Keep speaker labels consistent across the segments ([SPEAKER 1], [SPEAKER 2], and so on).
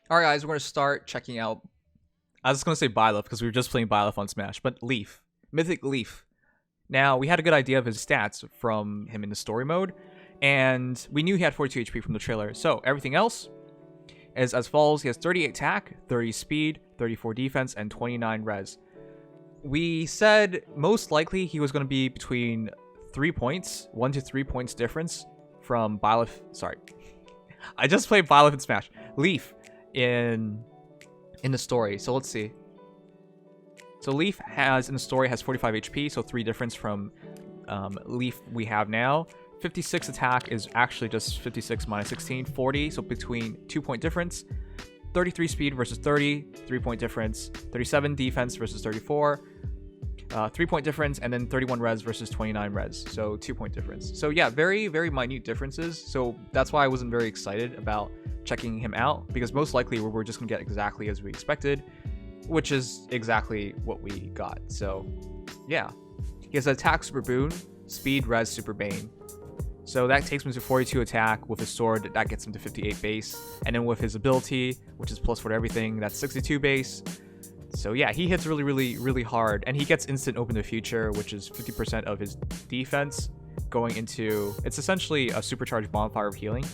[SPEAKER 1] Alright guys, we're going to start checking out, I was going to say Bylif because we were just playing Bylif on Smash, but Lif. Mythic Lif. Now, we had a good idea of his stats from him in the story mode, and we knew he had 42 HP from the trailer. So, everything else is as follows. He has 38 attack, 30 speed, 34 defense, and 29 res. We said most likely he was going to be between 3 points, 1 to 3 points difference from Bylif. Sorry. I just played Bylif in Smash. Lif in the story. So let's see. So Lif has in the story has 45 HP, so 3 difference from Lif we have now. 56 attack is actually just 56 minus 16, 40, so between 2-point difference. 33 speed versus 30, 3-point difference. 37 defense versus 34, 3-point difference, and then 31 res versus 29 res, so 2-point difference. So yeah, very, very minute differences. So that's why I wasn't very excited about checking him out, because most likely we're just gonna get exactly as we expected, which is exactly what we got. So yeah, he has attack super boon, speed res super bane. So that takes him to 42 attack. With his sword, that gets him to 58 base. And then with his ability, which is plus for everything, that's 62 base. So yeah, he hits really, really, really hard. And he gets instant open to future, which is 50% of his defense going into... It's essentially a supercharged bonfire of healing.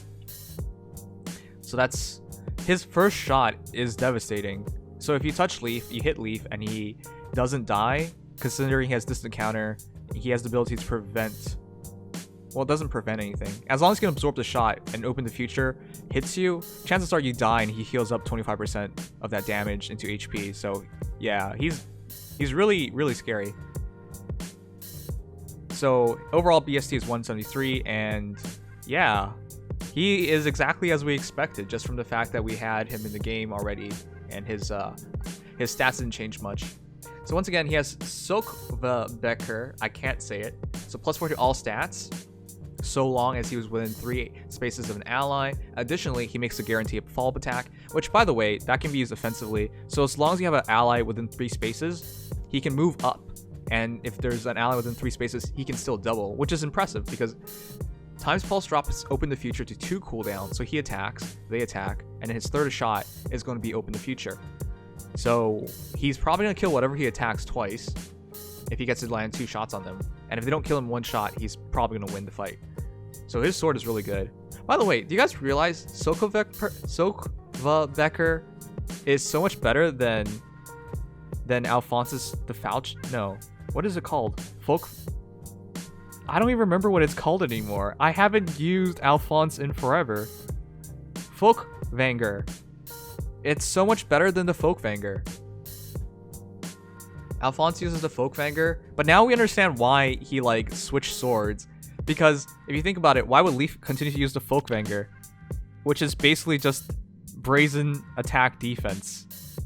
[SPEAKER 1] So that's... His first shot is devastating. So if you touch Lif, you hit Lif, and he doesn't die, considering he has distant counter, he has the ability to prevent... Well, it doesn't prevent anything. As long as you can absorb the shot and open the future hits you, chances are you die and he heals up 25% of that damage into HP. So yeah, he's really, really scary. So overall BST is 173, and yeah, he is exactly as we expected, just from the fact that we had him in the game already, and his stats didn't change much. So once again, he has Becker. I can't say it. So plus 4 to all stats, so long as he was within 3 spaces of an ally. Additionally, he makes a guarantee of follow-up attack, which, by the way, that can be used offensively. So as long as you have an ally within 3 spaces, he can move up. And if there's an ally within 3 spaces, he can still double, which is impressive because Time's Pulse drops open the future to 2 cooldown. So he attacks, they attack, and then his third shot is going to be open the future. So he's probably going to kill whatever he attacks twice if he gets to land 2 shots on them. And if they don't kill him 1 shot, he's probably going to win the fight. So his sword is really good. By the way, do you guys realize Becker is so much better than Alfonse's the Fouch? No. What is it called? I don't even remember what it's called anymore. I haven't used Alfonse in forever. Vanger. It's so much better than the Vanger. Alfonse uses the Vanger, but now we understand why he switched swords. Because if you think about it, why would Lif continue to use the Vanger, which is basically just brazen attack defense,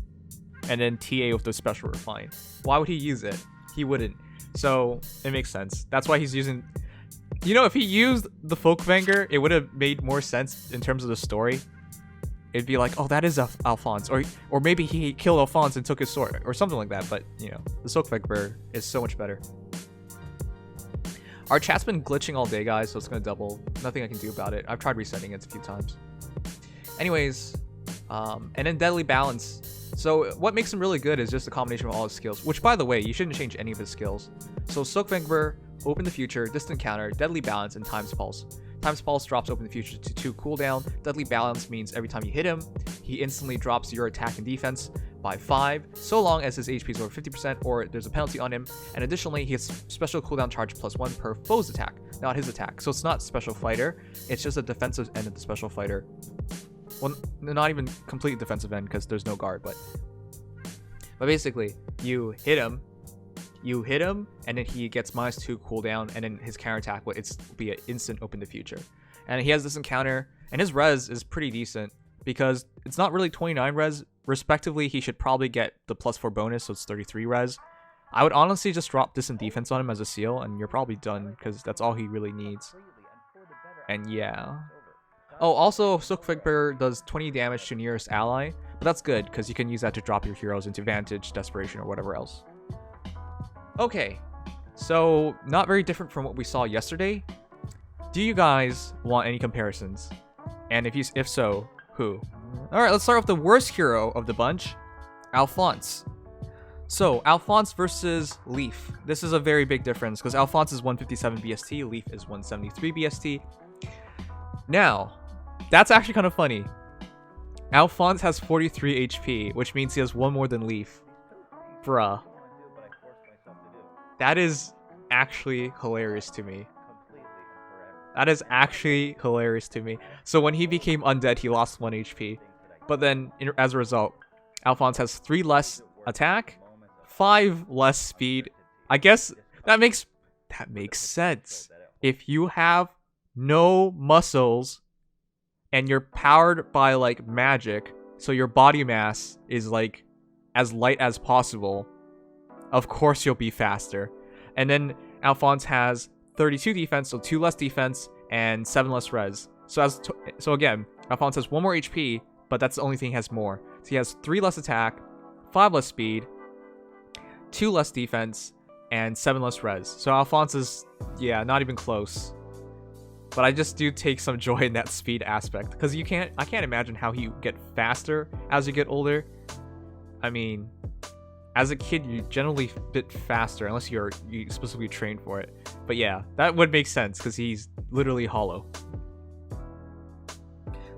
[SPEAKER 1] and then TA with the special refine? Why would he use it? He wouldn't. So it makes sense. That's why he's using. You know, if he used the Vanger, it would have made more sense in terms of the story. It'd be like, oh, that is Alfonse, or maybe he killed Alfonse and took his sword, or something like that. But you know, the Vanger is so much better. Our chat's been glitching all day, guys, so it's gonna double. Nothing I can do about it. I've tried resetting it a few times. Anyways, and then Deadly Balance. So what makes him really good is just a combination of all his skills, which, by the way, you shouldn't change any of his skills. So Vanger, Open the Future, Distant Counter, Deadly Balance, and Time's Pulse. Time's Pulse drops Open the Future to 2 cooldown. Deadly Balance means every time you hit him, he instantly drops your attack and defense by 5, so long as his HP is over 50% or there's a penalty on him. And additionally, he has special cooldown charge +1 per foe's attack, not his attack. So it's not special fighter, it's just a defensive end of the special fighter. Well, not even completely defensive end because there's no guard, but basically, you hit him, and then he gets -2 cooldown, and then his counterattack will be an instant open the future. And he has this encounter, and his res is pretty decent because it's not really 29 res. Respectively, he should probably get the +4 bonus, so it's 33 res. I would honestly just drop distant defense on him as a seal, and you're probably done because that's all he really needs. And yeah. Oh, also, Vanger does 20 damage to nearest ally, but that's good because you can use that to drop your heroes into Vantage, Desperation, or whatever else. Okay, so not very different from what we saw yesterday. Do you guys want any comparisons? And if so, who? Alright, let's start with the worst hero of the bunch, Alfonse. So, Alfonse versus Lif. This is a very big difference because Alfonse is 157 BST, Lif is 173 BST. Now, that's actually kind of funny. Alfonse has 43 HP, which means he has one more than Lif. Bruh. That is actually hilarious to me. That is actually hilarious to me. So when he became undead, he lost 1 HP. But then, as a result, Alfonse has 3 less attack, 5 less speed. I guess that makes sense. If you have no muscles and you're powered by like magic, so your body mass is like as light as possible, of course you'll be faster. And then Alfonse has 32 defense, so 2 less defense and 7 less res. So again, Alfonse has 1 more HP, but that's the only thing he has more. So he has 3 less attack, 5 less speed, 2 less defense, and 7 less res. So Alfonse is, yeah, not even close. But I just do take some joy in that speed aspect, because I can't imagine how you get faster as you get older. I mean, as a kid, you generally bit faster unless you specifically trained for it. But yeah, that would make sense because he's literally hollow.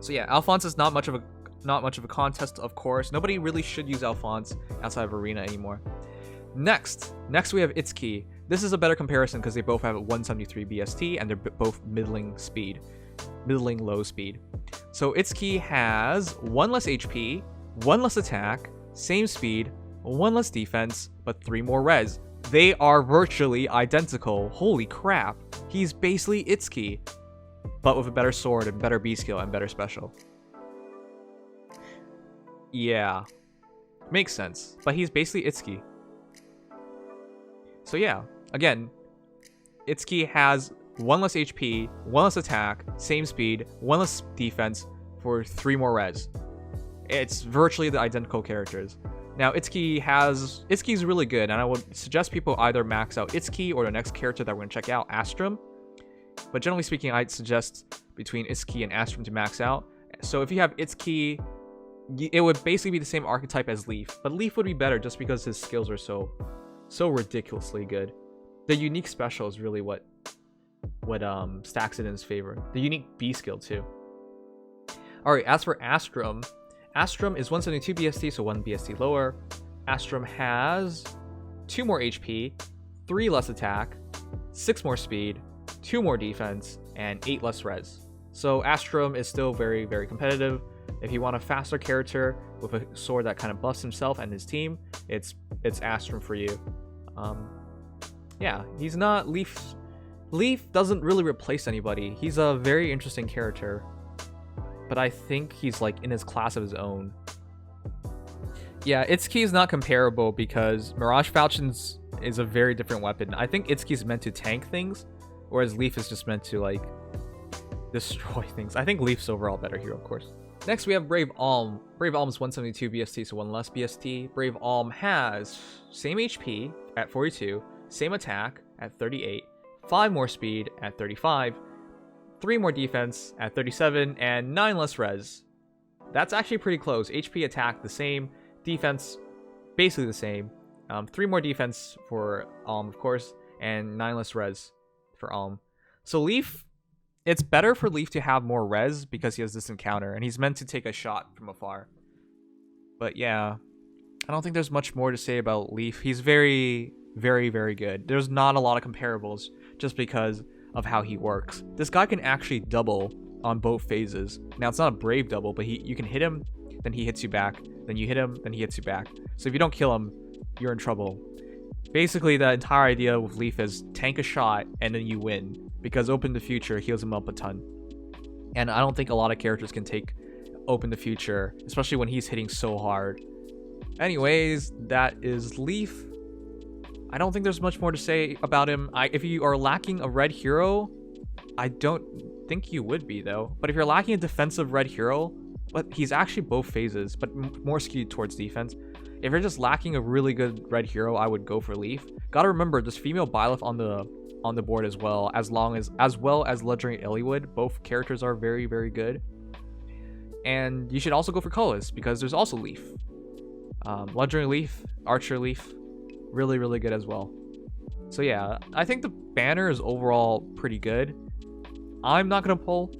[SPEAKER 1] So yeah, Alfonse is not much of a contest, of course. Nobody really should use Alfonse outside of Arena anymore. Next we have Itsuki. This is a better comparison because they both have 173 BST and they're both middling low speed. So Itsuki has 1 less HP, 1 less attack, same speed, 1 less defense, but 3 more res. They are virtually identical. Holy crap. He's basically Itsuki, but with a better sword and better B skill and better special. Yeah. Makes sense. But he's basically Itsuki. So yeah, again, Itsuki has 1 less HP, 1 less attack, same speed, 1 less defense for 3 more res. It's virtually the identical characters. Now, Itsuki's really good, and I would suggest people either max out Itsuki or the next character that we're going to check out, Astrum. But generally speaking, I'd suggest between Itsuki and Astrum to max out. So if you have Itsuki, it would basically be the same archetype as Lif, but Lif would be better just because his skills are so ridiculously good. The unique special is really what stacks it in his favor. The unique B skill too. Alright, as for Astrum is 172 BST, so 1 BST lower. Astrum has 2 more HP, 3 less attack, 6 more speed, 2 more defense, and 8 less res. So Astrum is still very, very competitive. If you want a faster character with a sword that kind of buffs himself and his team, it's Astrum for you. Yeah, he's not Lif. Lif doesn't really replace anybody. He's a very interesting character, but I think he's like in his class of his own. Yeah, Itsuki is not comparable because Mirage Falchions is a very different weapon. I think Itsuki is meant to tank things, whereas Lif is just meant to like destroy things. I think Lif's overall better hero, of course. Next we have Brave Alm. Brave Alm is 172 BST, so 1 less BST. Brave Alm has same HP at 42, same attack at 38, 5 more speed at 35, 3 more defense at 37, and 9 less res. That's actually pretty close. HP attack the same, defense basically the same. 3 more defense for Alm, of course, and 9 less res for Alm. So Lif, it's better for Lif to have more res because he has this encounter, and he's meant to take a shot from afar. But yeah, I don't think there's much more to say about Lif. He's very, very, very good. There's not a lot of comparables just because of how he works. This guy can actually double on both phases. Now, it's not a brave double, but you can hit him, then he hits you back. Then you hit him, then he hits you back. So if you don't kill him, you're in trouble. Basically, the entire idea with Lif is tank a shot and then you win, because Open the Future heals him up a ton. And I don't think a lot of characters can take Open the Future, especially when he's hitting so hard. Anyways, that is Lif. I don't think there's much more to say about him. If you are lacking a red hero, I don't think you would be though. But if you're lacking a defensive red hero, but he's actually both phases, but more skewed towards defense. If you're just lacking a really good red hero, I would go for Lif. Gotta remember, there's female Byleth on the board as well, as well as legendary Eliwood. Both characters are very, very good. And you should also go for colorless because there's also Lif. Legendary Lif, Archer Lif, really, really good as well. So yeah, I think the banner is overall pretty good. I'm not going to pull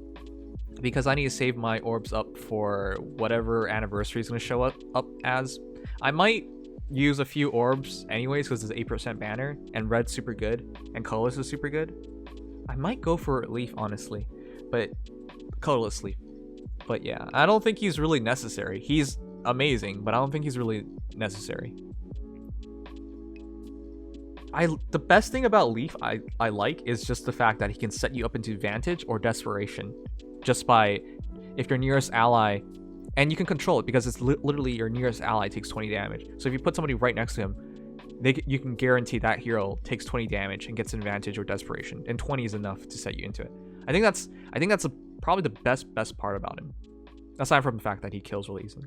[SPEAKER 1] because I need to save my orbs up for whatever anniversary is going to show up as. I might use a few orbs anyways because it's an 8% banner and red's super good and colorless is super good. I might go for Lif honestly, but colorless Lif. But yeah, I don't think he's really necessary. He's amazing, but I don't think he's really necessary. The best thing about Lif I like is just the fact that he can set you up into Vantage or Desperation just by if your nearest ally, and you can control it because it's literally your nearest ally takes 20 damage. So if you put somebody right next to him, you can guarantee that hero takes 20 damage and gets Vantage or Desperation, and 20 is enough to set you into it. I think that's probably the best part about him, aside from the fact that he kills really easily.